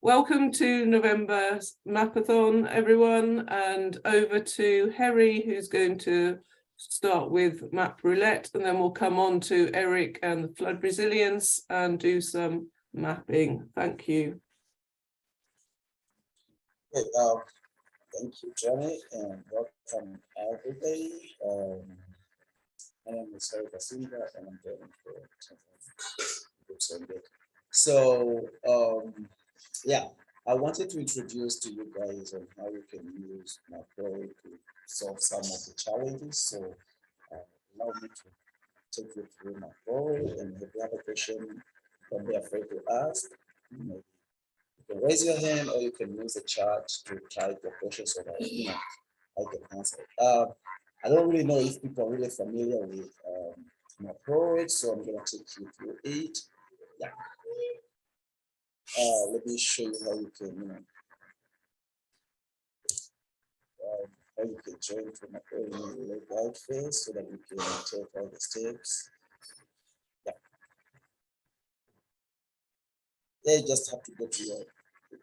Welcome to November's Mapathon, everyone, and over to Harry, who's going to start with map roulette, and then we'll come on to Eric and the flood resilience and do some mapping. Thank you. Okay, thank you, Jenny, and welcome everybody. My name is Harry Basinga, and I'm going for Sunday. So, yeah, I wanted to introduce to you guys on how you can use Macro to solve some of the challenges. So, allow me to take you through Macro, and if you have a question, don't be afraid to ask. You can raise your hand, or you can use the chat to type your question so that I can answer. I don't really know if people are really familiar with Macro, so I'm going to take you through it. Yeah. Let me show you how you can, how you can join from Macro in the layout phase so that you can take all the steps. Yeah. They just have to go to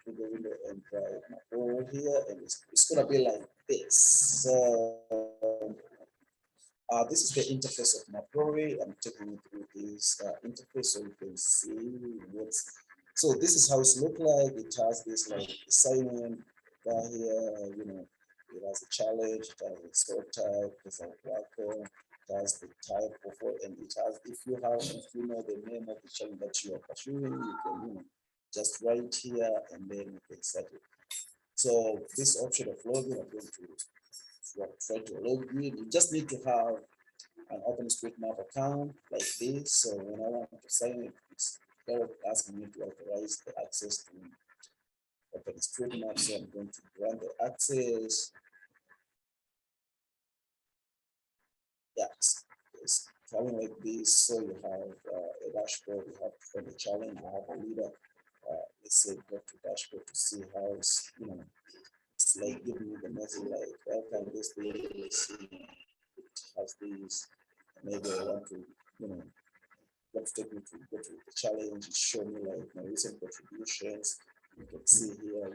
the window and try Macro here, and it's going to be like this. So, this is the interface of Macro. I'm taking you through this interface so you can see what's. So this is how it looks like. It has this like sign-in down here, it has a challenge, it has a sort type, it's a worker, it has the type of it, and it has, if you know the name of the challenge that you are pursuing, you can, just write here and then you can set it. So this option of login, I'm going to try to log in. You just need to have an OpenStreetMap account like this. So when I want to sign it, it's asking me to authorize the access to OpenStreetMap. So I'm going to grant the access. Yeah, it's coming like this. So you have a dashboard, you have for the challenge, you have a leader. Let's say go to dashboard to see how it's, it's like giving you the message like welcome this day, it has these. Maybe I want to, want to take me to go to the challenge, show me like my recent contributions. You can see here,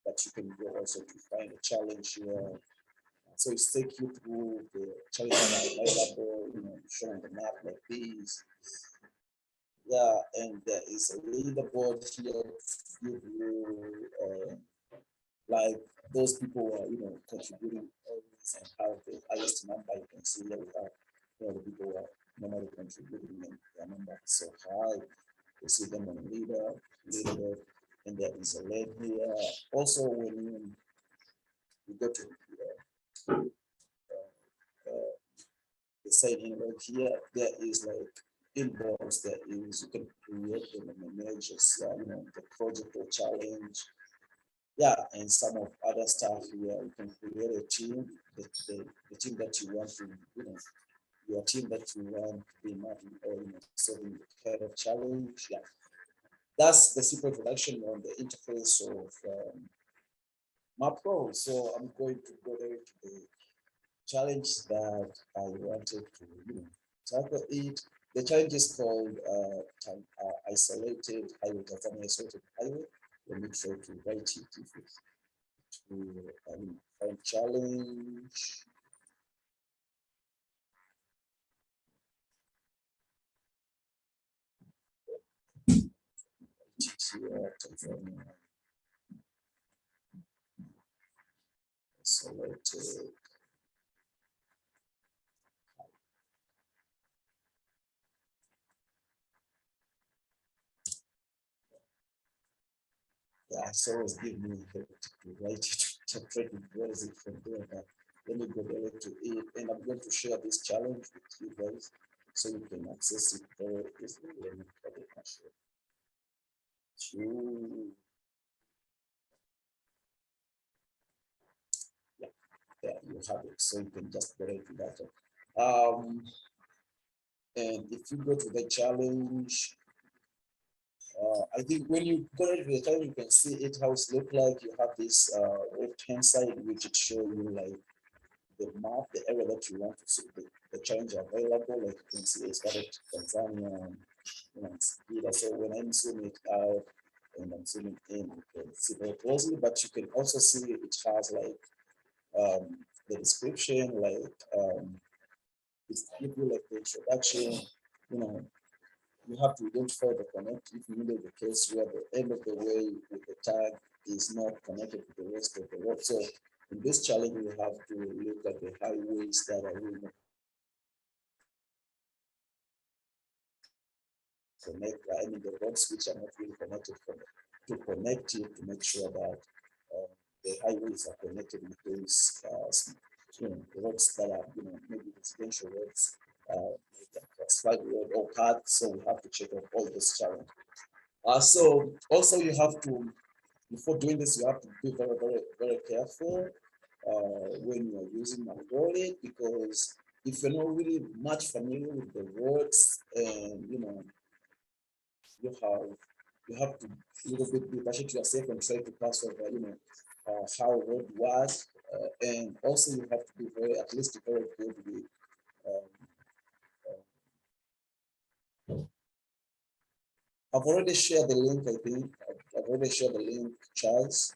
that you can go also to find a challenge here. So it's take you through the challenges available, showing the map like this. Yeah, and there is a leaderboard here to give you like those people who are contributing always and have the highest number. You can see here we have the people who are normally contributing and their number is so high. You see them on leaderboard, and there is a lead here. Also, when you go to the sign in right here, there is like inbox, there is, you can create them and manage the project or challenge. Yeah, and some of other stuff here. You can create a team, the team that you want to, your team that you want to be mapping or solving the kind of challenge. Yeah, that's the simple introduction on the interface of MapPro. So I'm going to go there to the challenge that I wanted to, tackle it. The challenge is called isolated highway, Tanzania isolated highway. Let me try to write it if it's to find challenge. Tanzania isolated. Yeah, so always give me to write it, to try to raise it from there. But let me go there to it, and I'm going to share this challenge with you guys so you can access it very easily. Let me put it yeah, there you have it. So you can just go into that. And if you go to the challenge, I think when you go to the challenge, you can see it how it look like. You have this left-hand side, which it show you like the map, the area that you want to see the challenge available. Like you can see, it's got Tanzania, it's data. So when I'm zooming it out and I'm zooming in, you can see very closely, but you can also see it has like the description, like it's give you like the introduction, you know, you have to identify the connect if needed the case where the end of the way with the tag is not connected to the rest of the road. So in this challenge, we have to look at the highways that are really not connect, I mean the roads which are not really connected to connect it to make sure that the highways are connected with those you know, roads that are, you know, maybe residential roads, asphalt road or paths. So we have to check off all those challenges. So also you have to, before doing this, you have to be very, very, very careful when you are using Algorithm, because if you're not really much familiar with the words, and you know, you have to a little bit be patient to yourself and try to pass over, you know, how road works, and also you have to be very, at least very good with I've already shared the link, I think. I've already shared the link, Charles.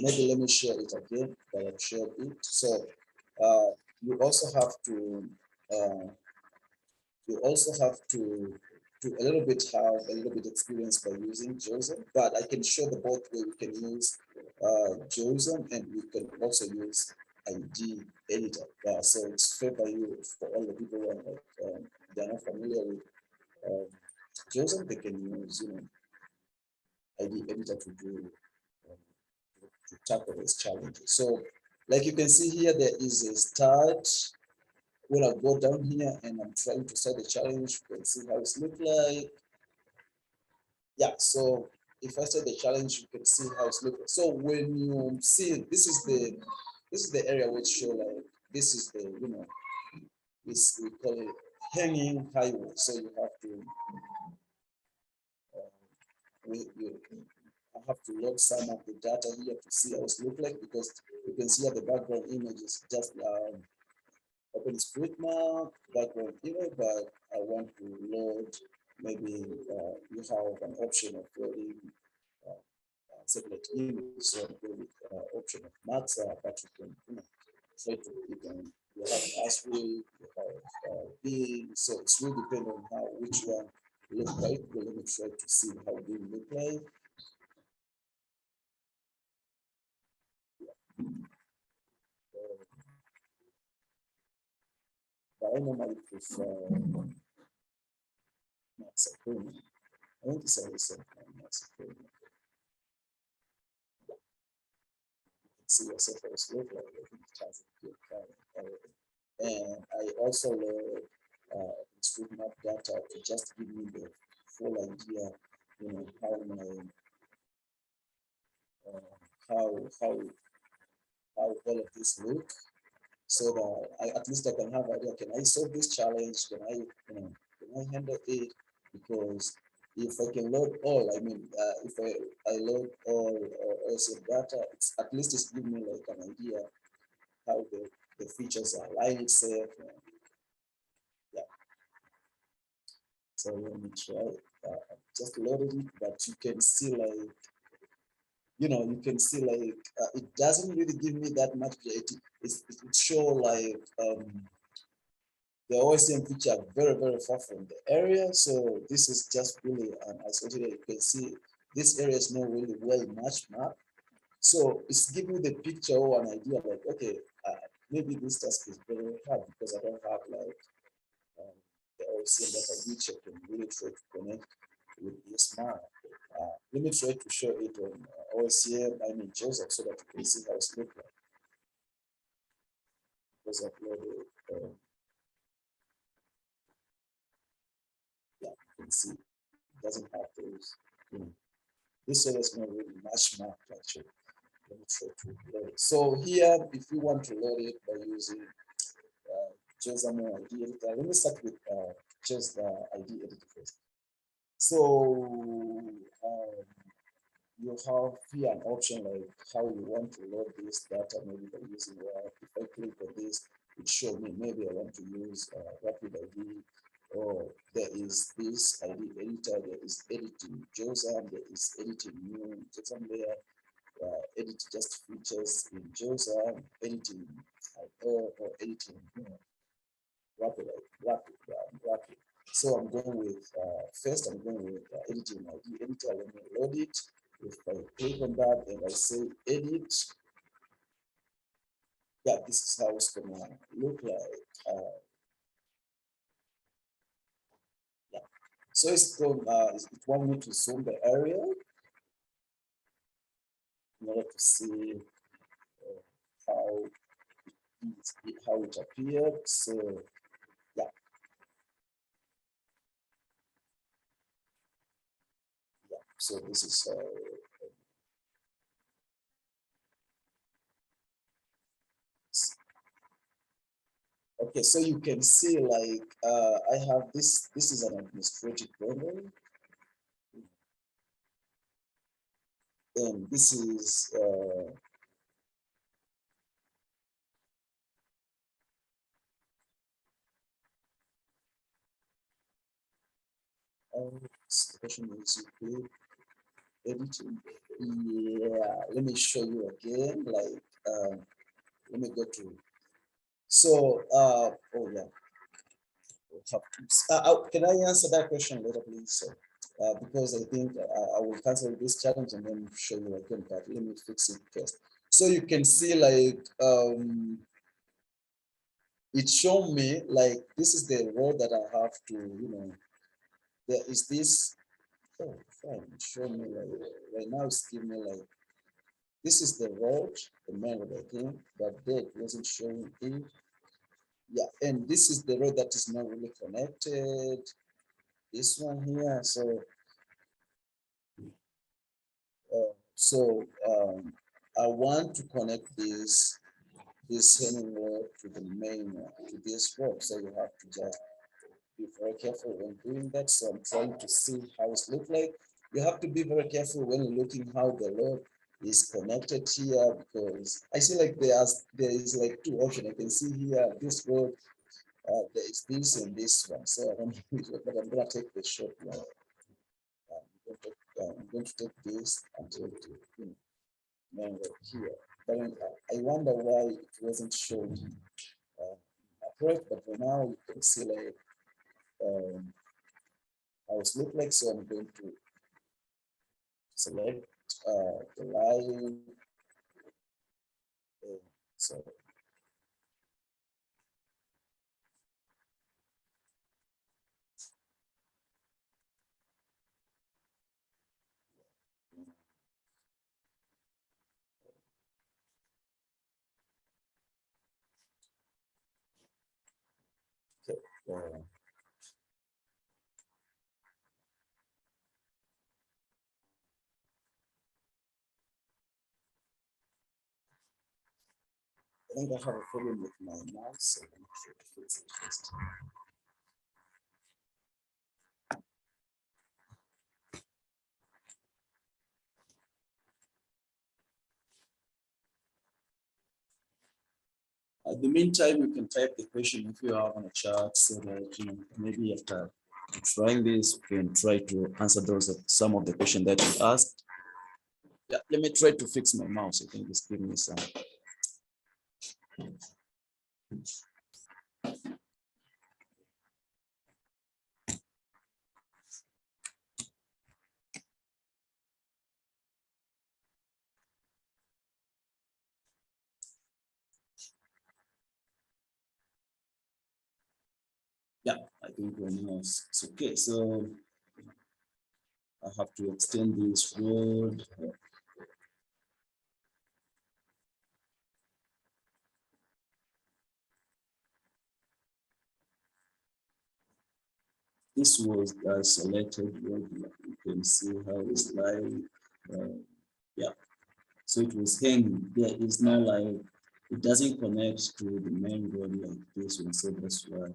Maybe let me share it again, but I've shared it. So you also have to a little bit have a little bit experience by using JSON, but I can show the both way. We can use JSON and we can also use ID editor. So it's favor you for all the people who are like, they're not familiar with JSON, they can use, you know, ID editor to do to tackle these challenges. So like you can see here, there is a start. When I go down here and I'm trying to start the challenge, you can see how it's look like. Yeah, so if I start the challenge, you can see how it's look like. So when you see, this is the area which show like, this is the, you know, this we call it hanging highway. So you have to I have to load some of the data here to see how it look like, because you can see at the background image is just OpenStreetMap background image, but I want to load, maybe you have an option of loading separate image, so with option of max, but you can, you know, try to, you have ASCII, you have B, so it's really depend on how, which one look like. Well, let me try to see how they look like. But I normally prefer Max. I want to say this Max. See yourself as look like and I also load StreetMap data to just give me the full idea, you know, how my how all of this look, so that at least I can have idea. Can I solve this challenge? Can I, you know, can I handle it? Because if I can load all, I mean, if I load all data, it's at least it's giving me like an idea how the features are align itself. Yeah. So let me try. Just loaded it, but you can see like, you know, you can see like it doesn't really give me that much. It show like the OSM feature very, very far from the area. So this is just really an isolated. You can see this area is not really well matched map. So it's giving the picture or an idea like, okay, maybe this task is very hard because I don't have like the OSM data which I can really try to connect with this map. Let me try to show it on OSM, I mean JSON, so that you can see how it's look like. Because I uploaded yeah, you can see it doesn't have those, you know, this area is not really much map actually. Let me try to load it. So here, if you want to load it by using JSON ID editor, let me start with just the ID editor first. So you have here an option like how you want to load this data, maybe by using if I click on this, it shows me maybe I want to use rapid ID or there is this ID editor, there is editing JOSM, there is editing new JSON layer, edit just features in JOSM, editing or editing, rapid. So I'm going with, first I'm going with editing ID editor. Let me load it. If I click on that and I say edit, yeah, this is how it's gonna look like. Yeah. So it's going, it wants me to zoom the area in order to see how it appeared. So yeah. Yeah. So this is okay, so you can see like I have this is an administrative building, and this is the question is you click editing. Yeah, let me show you again, like let me go to, so oh yeah, can I answer that question later, please? So, because I think I will cancel this challenge and then show you again, but let me fix it first. So you can see like it showed me like this is the road that I have to, there is this, oh fine, show me like right now it's giving me like this is the road, the main road I think, but there it wasn't showing it. Yeah, and this is the road that is not really connected. This one here, so I want to connect this hanging road to the main to this road, so you have to just be very careful when doing that. So I'm trying to see how it looks like. You have to be very careful when looking how the road is connected here, because I see like there is like two options. I can see here this road, there is this and this one. So I don't know, but I'm gonna take the short one. I'm going to take this until main road here. But I wonder why it wasn't shown approach. But for now you can see like how it looks like. So I'm going to select the line. So okay, I think I have a problem with my mouse, so I'm not sure to fix it first. At the meantime, you can type the question if you have on a chat, so that maybe after trying this, we can try to answer some of the questions that you asked. Yeah, let me try to fix my mouse. I think it's giving me some. Yeah, I think we're now it's okay. So I have to extend this road. This was the selected road. You can see how it's like. Yeah, so it was hanging. There is no like, it doesn't connect to the main road like this one. So that's why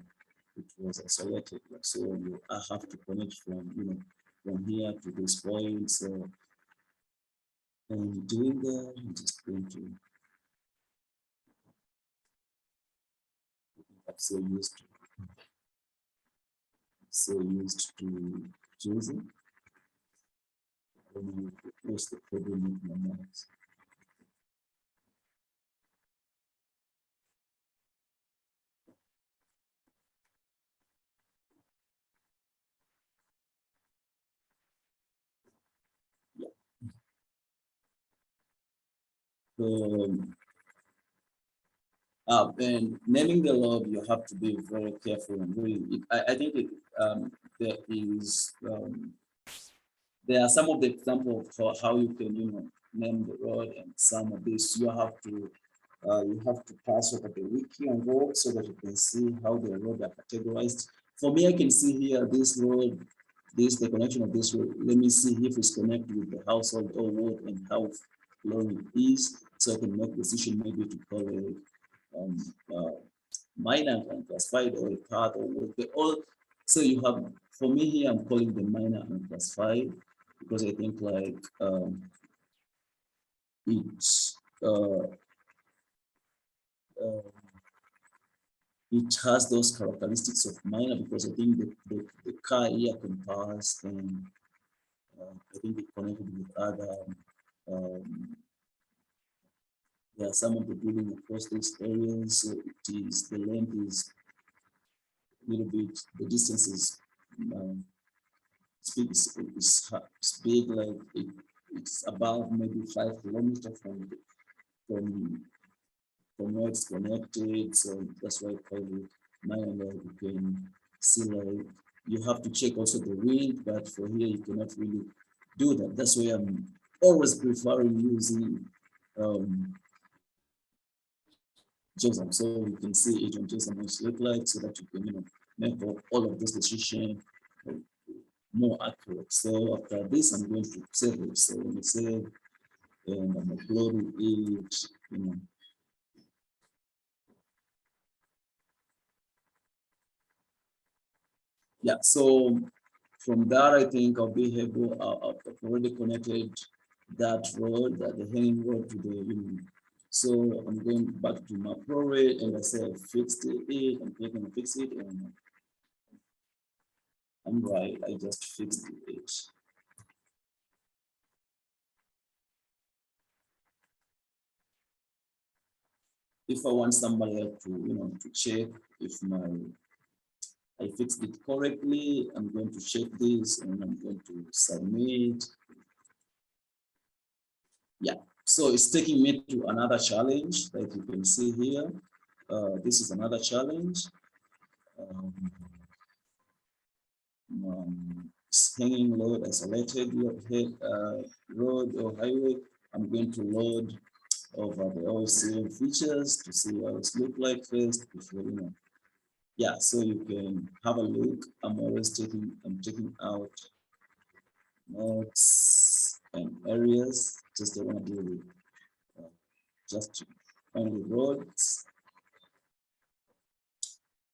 it was isolated. So I have to connect from, from here to this point. So and doing that, I'm just going to, I'm so used to. so used to choosing. When you place the problem in your mouse. Yeah. And naming the road, you have to be very careful and really. I think there is there are some of the examples for how you can name the road, and some of this you have to pass over the wiki and go so that you can see how the roads are categorized. For me, I can see here this road, the connection of this road. Let me see if it's connected with the household or ward and how long it is, so I can make decision maybe to call it minor and classified or a part or what they all. So you have, for me here, I'm calling the minor and classified because I think like it has those characteristics of minor because I think the car here can pass, and I think it connected with other there are some of the building across these areas, so it is, the length is a little bit, the distance is it's big, like it's about maybe 5 kilometers from where it's connected, so that's why I call it minor. You can see like you have to check also the wind, but for here you cannot really do that. That's why I'm always preferring using JSON, so you can see it on JSON what it look like, so that you can make all of this decision more accurate. So after this, I'm going to save it. So let me save, and I'm uploading it. Yeah. So from that, I think I'll be able. I've already connected that road, the hanging road, to the So I'm going back to my project, and I say I fixed it. I'm clicking to fix it, and I'm right. I just fixed it. If I want somebody else to to check if I fixed it correctly, I'm going to check this and I'm going to submit. Yeah, so it's taking me to another challenge, like you can see here. This is another challenge. Hanging load, I selected road or highway. I'm going to load over the OCM features to see how it looks like first before Yeah, so you can have a look. I'm taking out notes and areas. Just I want to do with just only roads.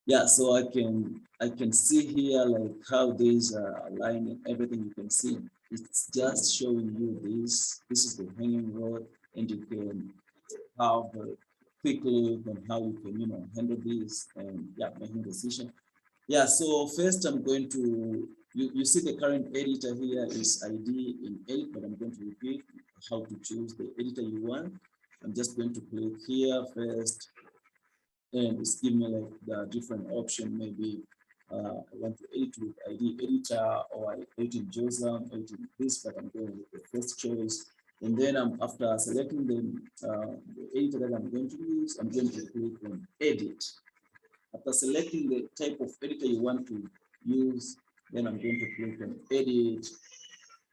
Yeah, so I can see here like how these are aligned and everything. You can see it's just showing you this. This is the hanging road, and you can have a quick look on how you can handle this and making decision. Yeah, so first I'm going to you see the current editor here is ID in edit, but I'm going to repeat how to choose the editor you want. I'm just going to click here first, and it's giving me like the different option. Maybe I want to edit with ID editor, or I edit in JSON, editing this, but I'm going with the first choice. And then after selecting the editor that I'm going to use, I'm going to click on edit. After selecting the type of editor you want to use, then I'm going to click on edit.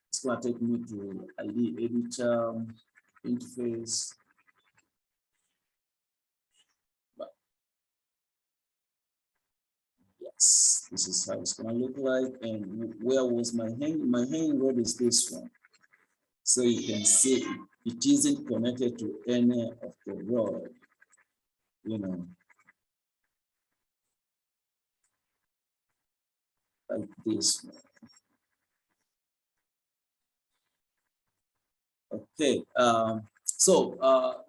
It's going to take me to ID editor interface. Yes, this is how it's going to look like. And where was my hanging? My hanging road is this one. So you can see it isn't connected to any of the road, like this one. Okay, so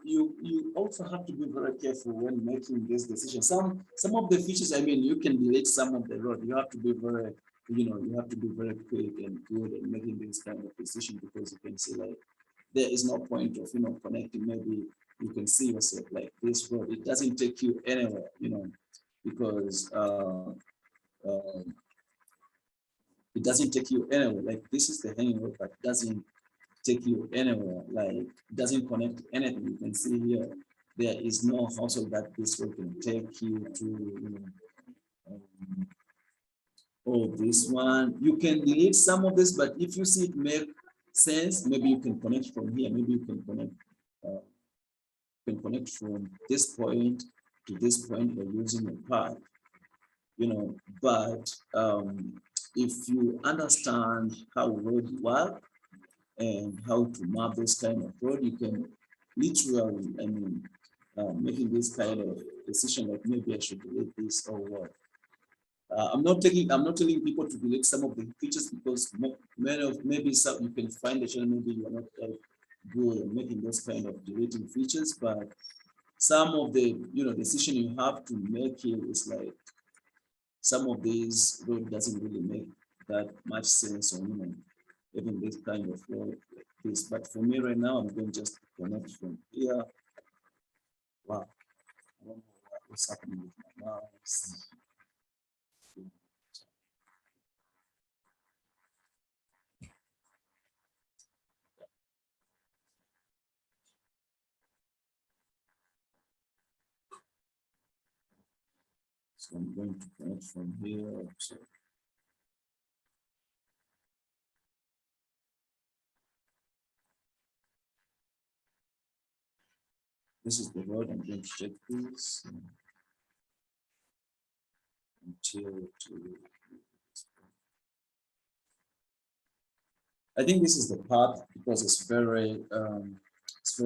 you also have to be very careful when making this decision. Some of the features, I mean, you can delete some of the road. You have to be very you have to be very quick and good at making this kind of decision, because you can see like there is no point of connecting. Maybe you can see yourself like this road. It doesn't take you anywhere, because it doesn't take you anywhere. Like this is the hanging road, but it doesn't take you anywhere. Like it doesn't connect anything. You can see here there is no household that this road can take you to. Oh, this one, you can delete some of this, but if you see it make sense, maybe you can connect from here. Maybe you can connect from this point to this point by using a path, but if you understand how roads work and how to map this kind of road, you can literally, making this kind of decision, like maybe I should delete this or what. I'm not telling people to delete some of the features, because maybe some you can find the channel, maybe you are not good at making those kind of deleting features, but some of the decision you have to make here is like some of these road doesn't really make that much sense on even this kind of road like this. But for me right now, I'm going to just connect from here. Wow, I don't know what's happening with my mouse. So I'm going to connect from here. So this is the road. I'm going to check this until I think this is the path, because it's very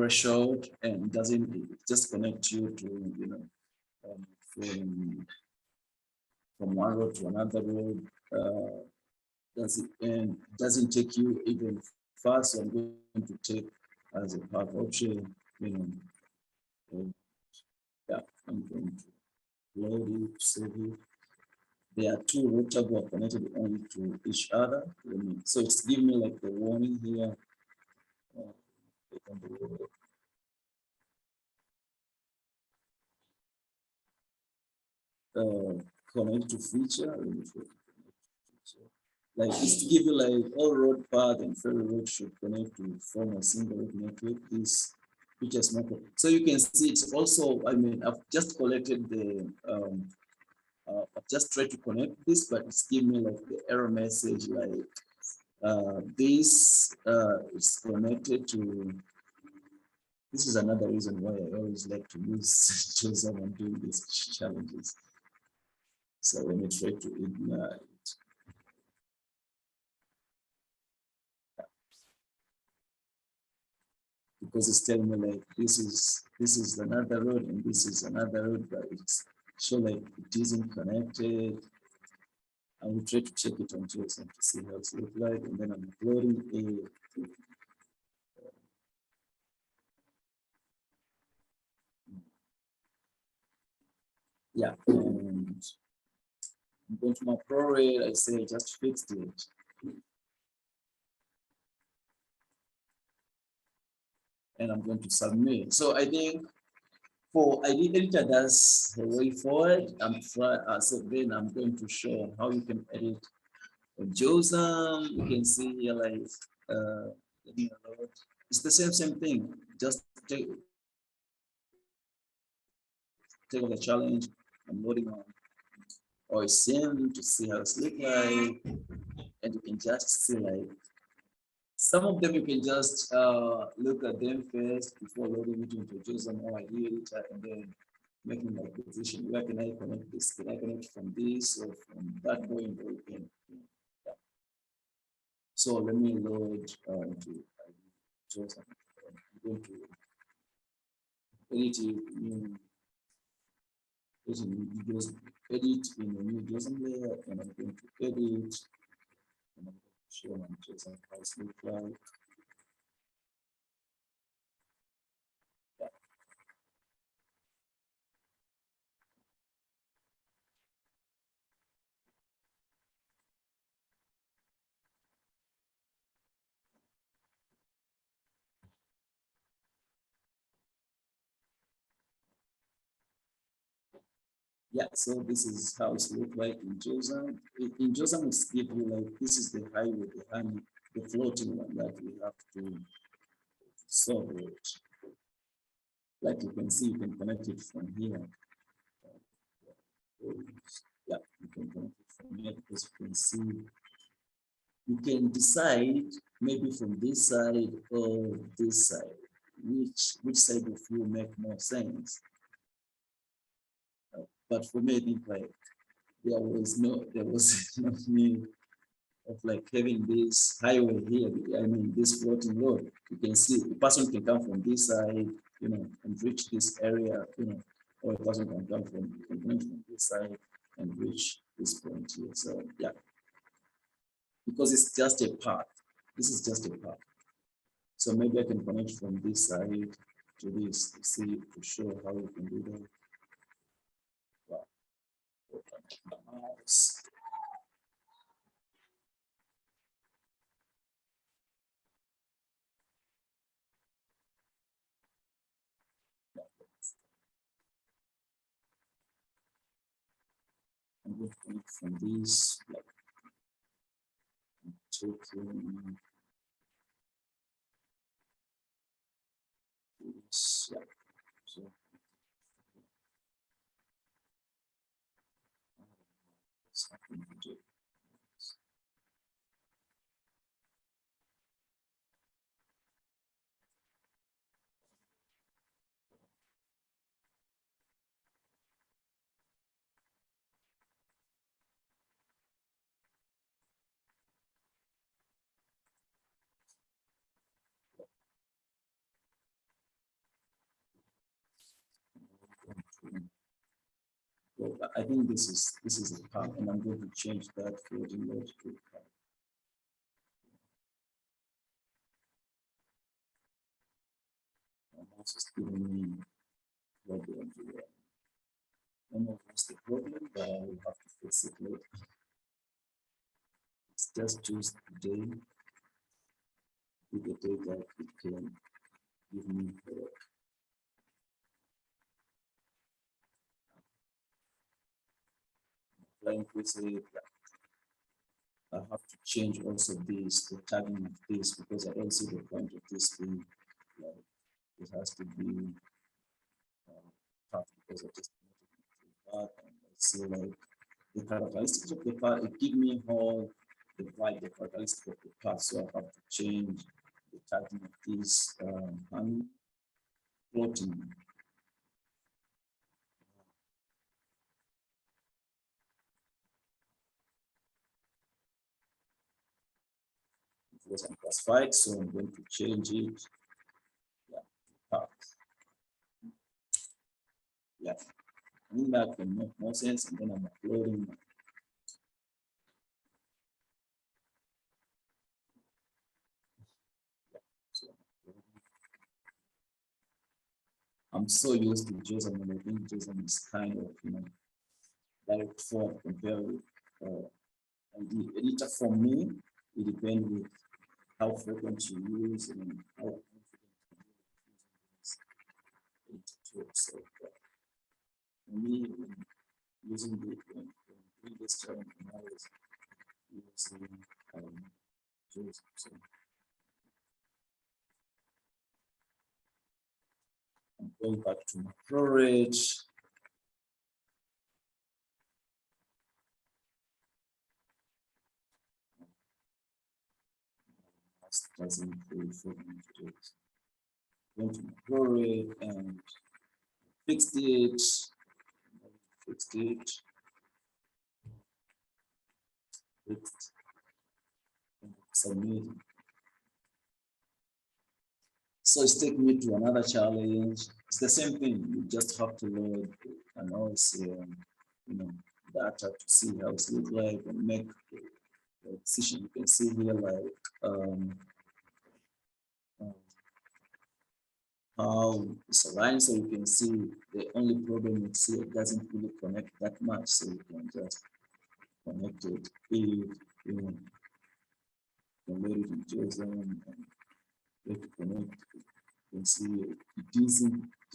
short and doesn't just connect you to from one road to another road. Doesn't take you even far. So I'm going to take as a path option. Yeah, I'm going to load it, save it. There are two road tabs that are connected only to each other. So it's giving me like the warning here. Connect to feature. Like it's to give you like all road path and ferry road should connect to form a single road network. This features market. So you can see it's also, I've just collected the I've just tried to connect this, but it's giving me like the error message like this is connected to. This is another reason why I always like to use JSON when doing these challenges. So when you try to ignite, because it's telling me like this is another road and this is another road, but it's show like it isn't connected. I will try to check it on JSON to see how it looks like, and then I'm uploading a. Yeah, and I'm going to my pro rate. I say I just fixed it. And I'm going to submit. So I think for ID editor, that's the way forward. So then I'm going to show how you can edit JSON. You can see here like it's the same thing. Just take the challenge. I'm loading on OSM to see how it's look like, and you can just see like some of them you can just look at them first before loading it into JSON or ID editor, and then making like decision. Where can I connect this? Can I connect from this or from that point? Or yeah. So let me load to JSON. I'm going to edit edit in a new JSON layer, and I'm going to edit, and I'm going to show my JSON files look like. Yeah, so this is how it looks like in Josan. In Josan, it's give you like, this is the highway, the floating one that we have to solve it. Like you can see, you can connect it from here. Yeah, you can connect it from here because you can see, you can decide maybe from this side or this side, which side of you make more sense. But for me, I think like there was no need of like having this highway here. I mean, this floating road. You can see the person can come from this side, you know, and reach this area, you know, or a person can come from this side and reach this point here. So yeah, because it's just a path. This is just a path. So maybe I can connect from this side to this to see, to show how we can do that. Wow. Open the mouse. I'm going to connect from this, like, taking this, yeah. So what's happening to do? Well, I think this is a part, and I'm going to change that floating load to a part. And that's just giving me problem here. I know that's the problem, but I will have to fix it later. It's just today, with the data it can give me applying quickly. I have to change also this, the tagging of this, because I don't see the point of this being like, it has to be part, because I just part, and I see like the characteristics of the part, it give me all the characteristics of the part, so I have to change the tagging of this hand plotting. It was unclassified, so I'm going to change it. Yeah, part. Yeah, I think that can make more sense, and then I'm uploading. So I'm so used to JSON, and I think JSON is kind of, you know, direct form compared with and the editor. For me, it depends with how frequent you use and how confident you use editor tool. So for me, using the previous term, I was using JSON. So I'm going back to my storage. Doesn't really for me to do it. Going to my storage and fixed it. Fixed it. Fixed. And submit. So it's taking me to another challenge. It's the same thing. You just have to load and also, you know, data to see how it looks like and make the decision. You can see here like how it's aligned. So you can see the only problem you see, it doesn't really connect that much. So you can just connect it. If you know, can load it in JSON and let it connect. You can see it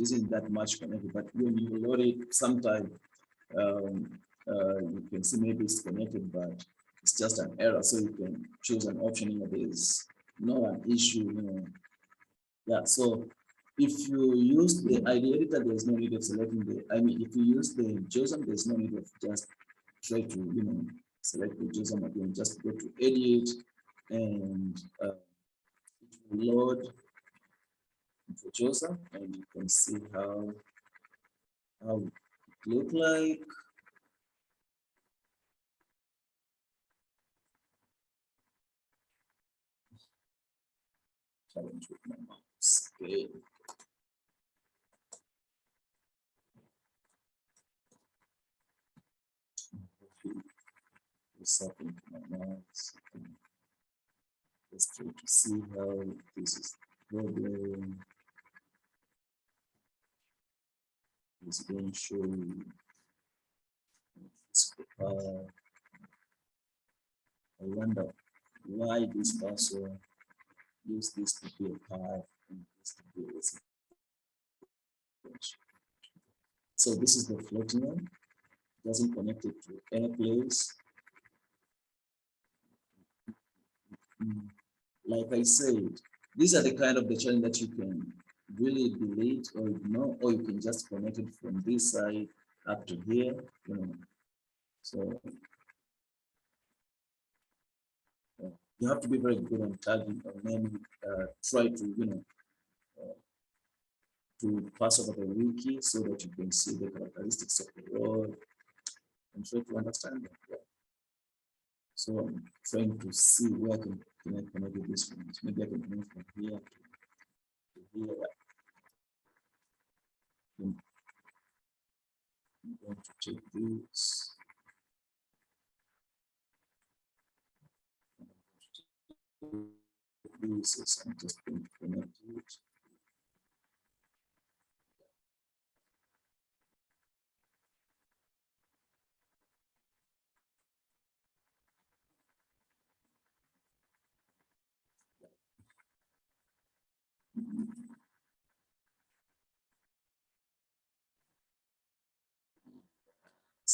isn't that much connected, but when you load it, sometimes You can see maybe it's connected, but it's just an error. So you can choose an option that is not an issue, Yeah, so if you use the ID editor, there's no need of selecting if you use the JSON, there's no need of just try to, select the JSON again. Just go to edit and it will load the JSON, and you can see how it look like. Challenge with my mouse. Okay. Something to my mouse. Let's try to see how this is the problem. It's going to show you this. I wonder why this person use this to be a path and this to be a sequence. So this is the floating one. It doesn't connect it to any place. Like I said, these are the kind of the challenge that you can really delete or ignore, or you can just connect it from this side up to here, So you have to be very good on tagging, and then try to to pass over the wiki so that you can see the characteristics of the road and try to understand them. Yeah. So I'm trying to see where can I connect with this one. Maybe I can connect from here to here. I'm going to take this. This is, I'm just going to connect it.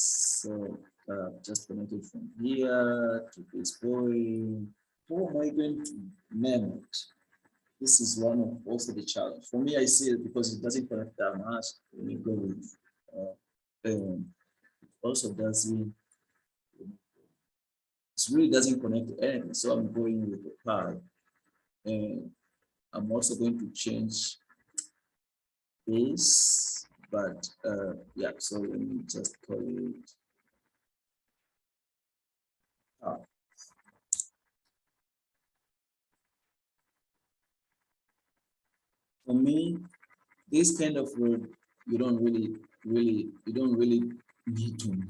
So just connected from here to this point. How am I going to name it? This is one of also the challenge. For me, I see it because it doesn't connect that much. When you go with it also doesn't, it really doesn't connect to anything. So I'm going with the path. And I'm also going to change this, but yeah, so let me just call it for me, this kind of road, you don't really need to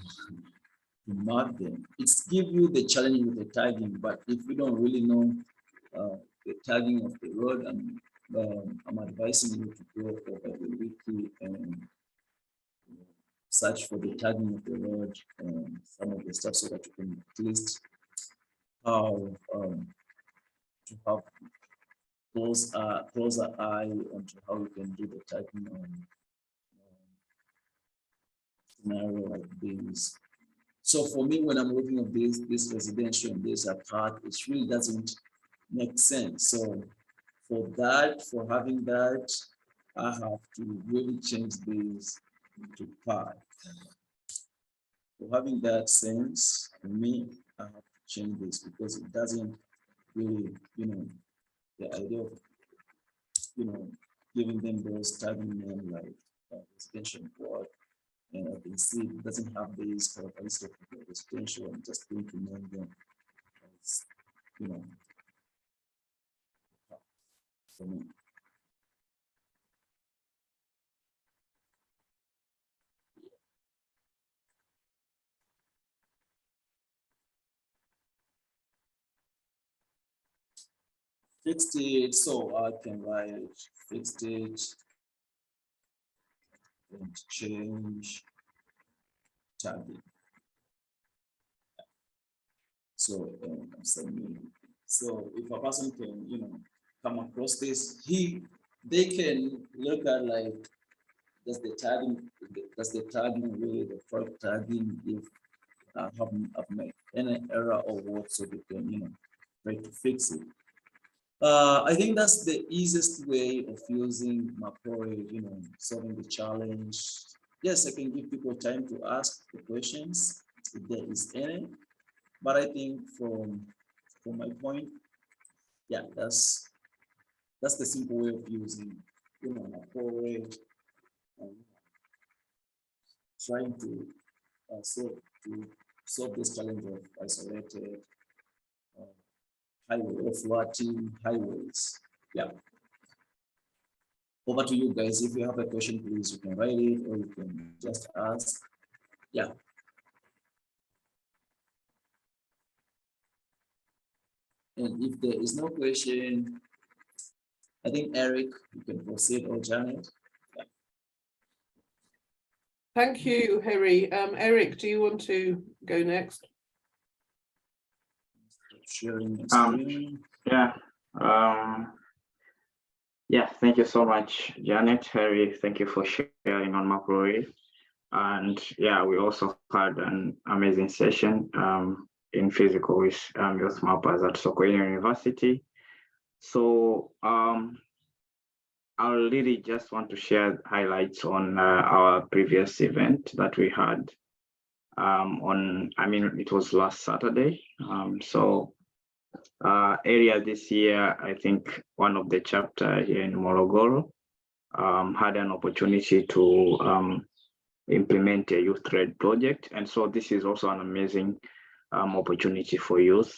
mark them. It's give you the challenge with the tagging, but if you don't really know the tagging of the road, I'm advising you to go over the wiki and search for the tagging of the road and some of the stuff so that you can at least how to have closer eye onto how you can do the tagging on scenario like this. So for me, when I'm looking at this residential and this apart, it really doesn't make sense. So for having that, I have to really change this to part. For having that sense, for me, I have to change this because it doesn't really, the idea of, giving them those tagging name like residential board. And I can see it doesn't have these characteristics of the residential. I'm just going to name them as, for me. Fixed it, so I can write fixed it and change tagging. So I'm saying, so if a person can, come across this, they can look at like does the tagging really, the product tagging, if have made any error or what, so they can try to fix it. I think that's the easiest way of using Mapoi, solving the challenge. Yes, I can give people time to ask the questions if there is any, but I think from my point, yeah, that's the simple way of using, Mapoi, trying to solve this challenge of isolated highway, floating highways. Yeah. Over to you guys. If you have a question, please, you can write it or you can just ask. Yeah. And if there is no question, I think Eric, you can proceed, or Janet. Yeah. Thank you, Harry. Eric, do you want to go next? Sharing screen. Yeah, thank you so much, Janet, Harry. Thank you for sharing on Mapoi. And yeah, we also had an amazing session in physical with youth mappers at Sokoine University. So I really just want to share highlights on our previous event that we had it was last Saturday. Earlier this year, I think one of the chapter here in Morogoro had an opportunity to implement a youth-led project. And so this is also an amazing opportunity for youth.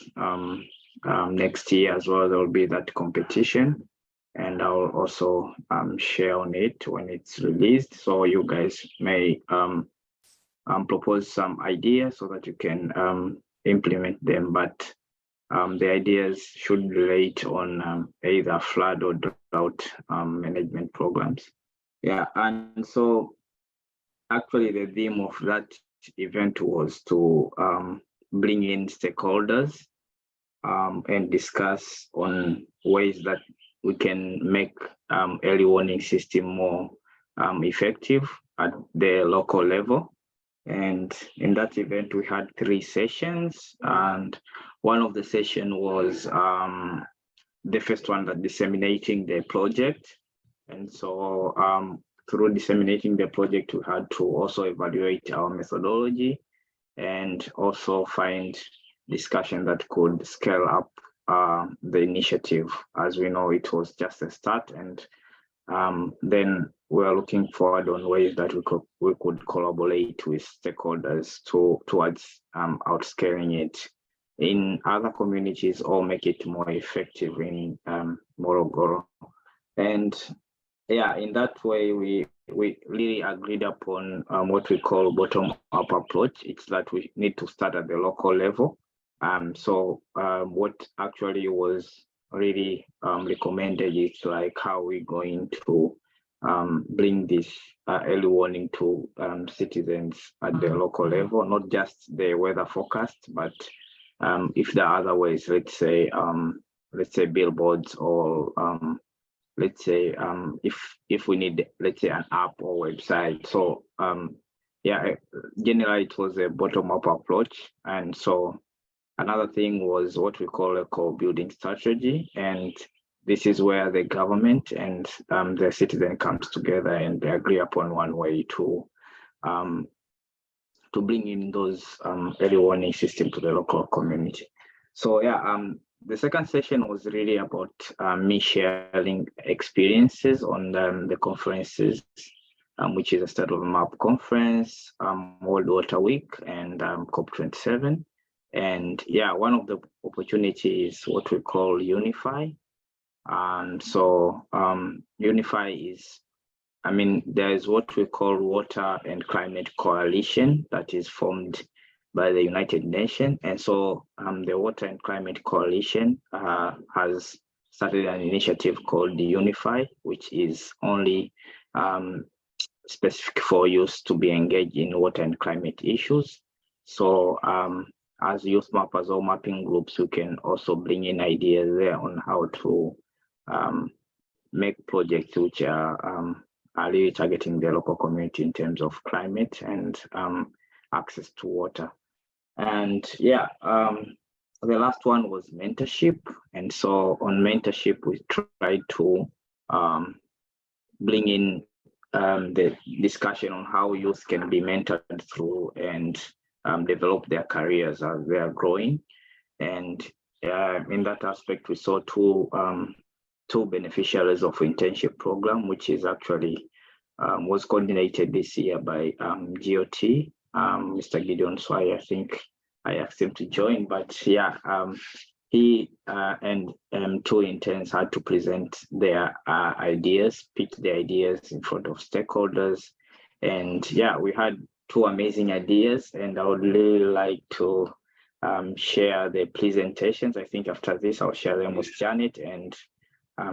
Next year as well, there will be that competition. And I'll also share on it when it's released. So you guys may propose some ideas so that you can implement them. But the ideas should relate on either flood or drought management programs. Yeah, and so actually the theme of that event was to bring in stakeholders and discuss on ways that we can make early warning system more effective at the local level. And in that event, we had 3 sessions, and one of the session was the first one, that disseminating the project. And so through disseminating the project, we had to also evaluate our methodology and also find discussion that could scale up the initiative. As we know, it was just a start, and then we're looking forward on ways that we could collaborate with stakeholders towards outscaling it in other communities or make it more effective in Morogoro. And yeah, in that way, we really agreed upon what we call bottom-up approach. It's that we need to start at the local level. So what actually was really recommended is like how we're going to bring this early warning to citizens at the local level, not just the weather forecast, but if there are other ways, let's say billboards, or let's say if we need, let's say, an app or website. So yeah, generally it was a bottom-up approach. And so another thing was what we call a co-building strategy. And this is where the government and the citizen comes together and they agree upon one way to bring in those early warning system to the local community. So yeah, the second session was really about me sharing experiences on the conferences, which is a State of the Map conference, World Water Week, and COP27. And yeah, one of the opportunities is what we call Unify. And so Unify is, there is what we call Water and Climate Coalition that is formed by the United Nations. And so the Water and Climate Coalition has started an initiative called the Unify, which is only specific for youth to be engaged in water and climate issues. So as youth mappers or mapping groups, we can also bring in ideas there on how to make projects which are really targeting the local community in terms of climate and access to water. And yeah, the last one was mentorship. And so on mentorship, we tried to bring in the discussion on how youth can be mentored through and develop their careers as they are growing. And in that aspect, we saw two beneficiaries of internship program, which is actually was coordinated this year by GOT, Mr. Gideon Swai. I think I asked him to join, but yeah, he and two interns had to present their ideas, pitch their ideas in front of stakeholders. And yeah, we had two amazing ideas, and I would really like to share the presentations. I think after this, I'll share them with Janet, and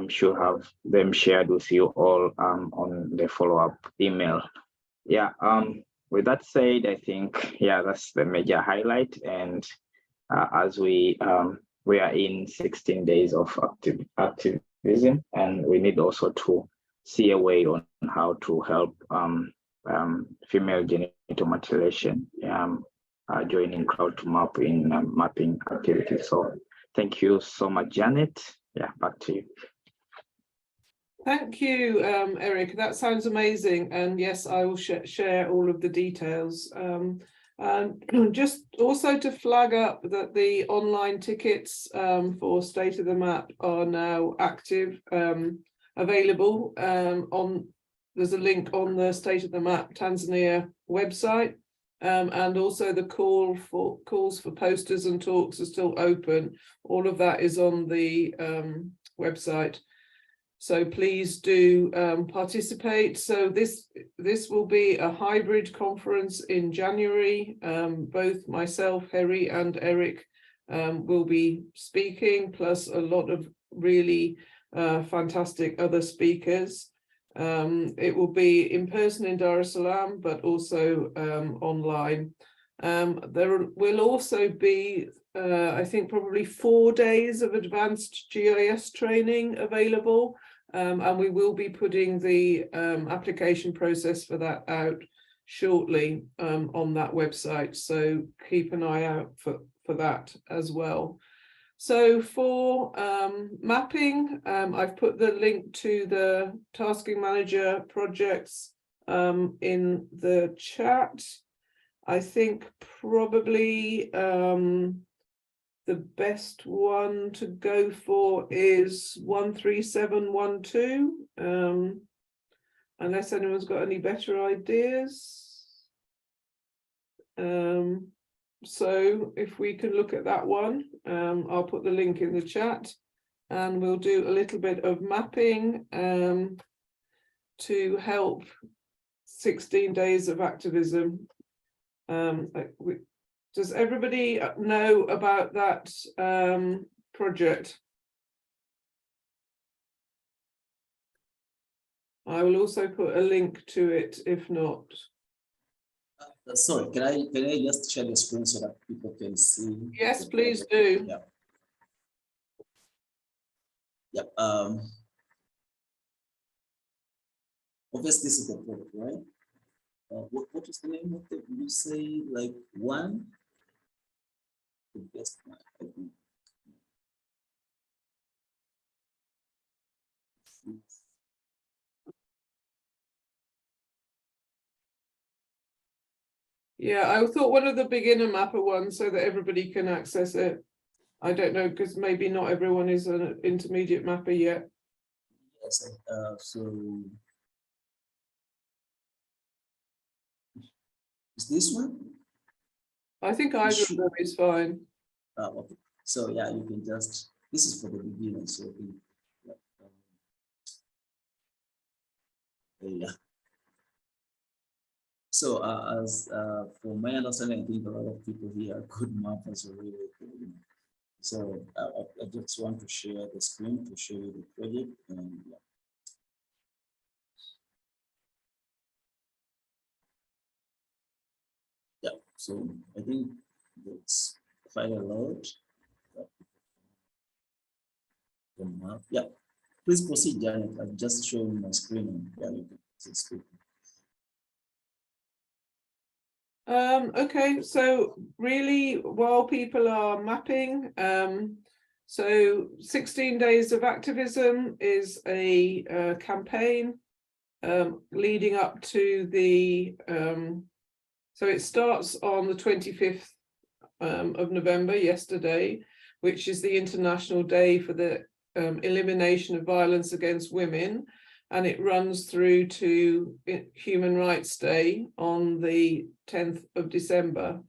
she'll have them shared with you all on the follow-up email. Yeah, with that said, I think, yeah, that's the major highlight. And as we are in 16 days of activism, and we need also to see a way on how to help female genital mutilation joining Crowd2Map in mapping activities. So thank you so much, Janet. Yeah, back to you. Thank you, Eric. That sounds amazing. And yes, I will share all of the details. And just also to flag up that the online tickets for State of the Map are now active, available there's a link on the State of the Map Tanzania website, and also the calls for posters and talks are still open. All of that is on the website. So please do participate. So this will be a hybrid conference in January. Both myself, Harry, and Eric will be speaking, plus a lot of really fantastic other speakers. It will be in person in Dar es Salaam, but also online. There will also be, I think, probably 4 days of advanced GIS training available. And we will be putting the application process for that out shortly on that website. So keep an eye out for that as well. So for mapping, I've put the link to the Tasking Manager projects in the chat. I think probably the best one to go for is 13712, unless anyone's got any better ideas. So if we can look at that one, I'll put the link in the chat, and we'll do a little bit of mapping to help 16 days of activism. Does everybody know about that project? I will also put a link to it if not. Sorry, can I just share the screen so that people can see? Yes, please do. Yeah. Yeah. Obviously, this is the project, right? What is the name of it? You say like one? The best one, I think. Yeah, I thought one of the beginner mapper ones so that everybody can access it. I don't know, because maybe not everyone is an intermediate mapper yet. Yes, so is this one? I think either of them is fine. Okay. So yeah, you can just, this is for the beginners. So yeah. So as from my understanding, I think a lot of people here are good mappers already. So I just want to share the screen to show you the project, and yeah. Yeah, so I think that's quite a lot. Yeah, please proceed, Janet. I'm just showing my screen. And yeah, Okay, so really, while people are mapping, so 16 Days of Activism is a campaign leading up to the, so it starts on the 25th of November, yesterday, which is the International Day for the Elimination of Violence Against Women, and it runs through to Human Rights Day on the 10th of December.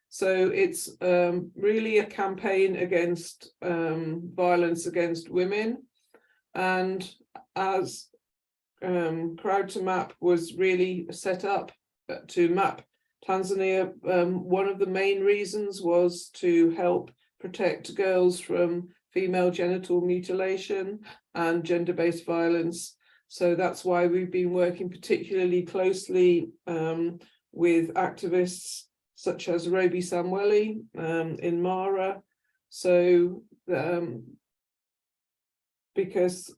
So it's really a campaign against violence against women. And as Crowd2Map was really set up to map Tanzania, one of the main reasons was to help protect girls from female genital mutilation and gender-based violence. So that's why we've been working particularly closely with activists such as Roby Samweli in Mara. So because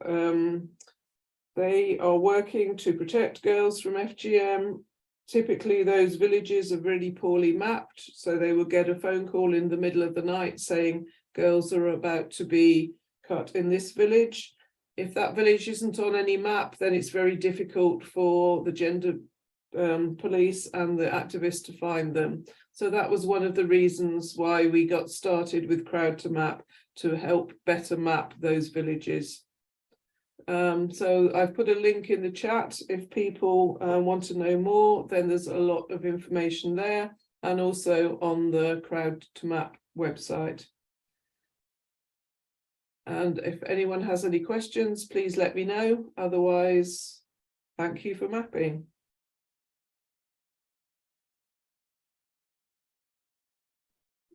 they are working to protect girls from FGM. Typically those villages are really poorly mapped, so they will get a phone call in the middle of the night saying girls are about to be cut in this village. If that village isn't on any map, then it's very difficult for the gender police and the activists to find them. So that was one of the reasons why we got started with Crowd2Map, to help better map those villages. So I've put a link in the chat. If people want to know more, then there's a lot of information there, and also on the Crowd2Map website. And if anyone has any questions, please let me know. Otherwise, thank you for mapping.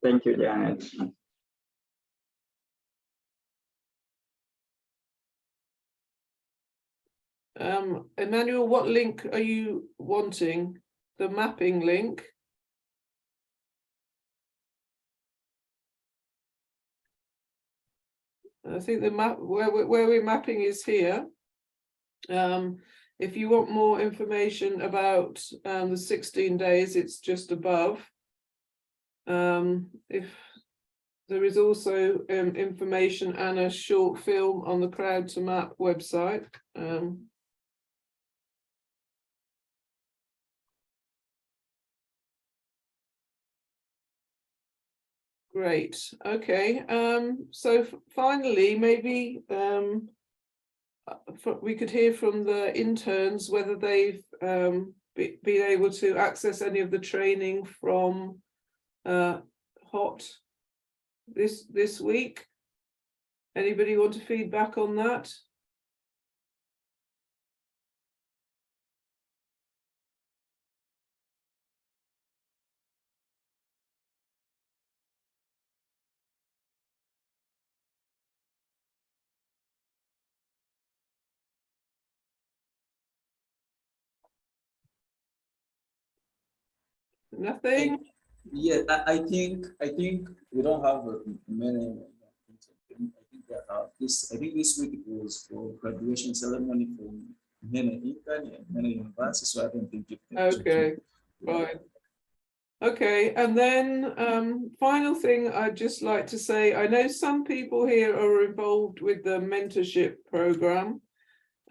Thank you, Janet. Emmanuel, what link are you wanting? The mapping link? I think the map where we're mapping is here. If you want more information about the 16 days, it's just above. If there is also information and a short film on the Crowd2Map website. Great. Okay. So finally, maybe we could hear from the interns whether they've been able to access any of the training from HOT this week. Anybody want to feedback on that? Nothing? Yeah, I think we don't have many. I think that I think this week it was for graduation ceremony from many intern and many universities, so I don't think it. Okay, fine. Okay, and then final thing I'd just like to say, I know some people here are involved with the mentorship program.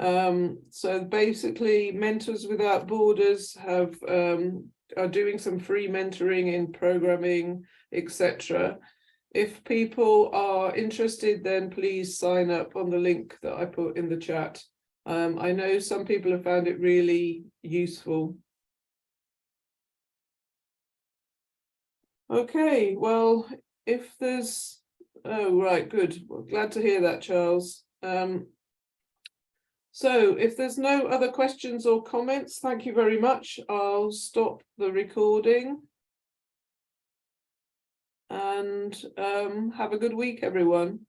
So basically Mentors Without Borders have are doing some free mentoring in programming, etc. If people are interested, then please sign up on the link that I put in the chat. I know some people have found it really useful. Okay, well, if there's, oh, right, good. Well, glad to hear that, Charles. So if there's no other questions or comments, thank you very much. I'll stop the recording. And have a good week, everyone.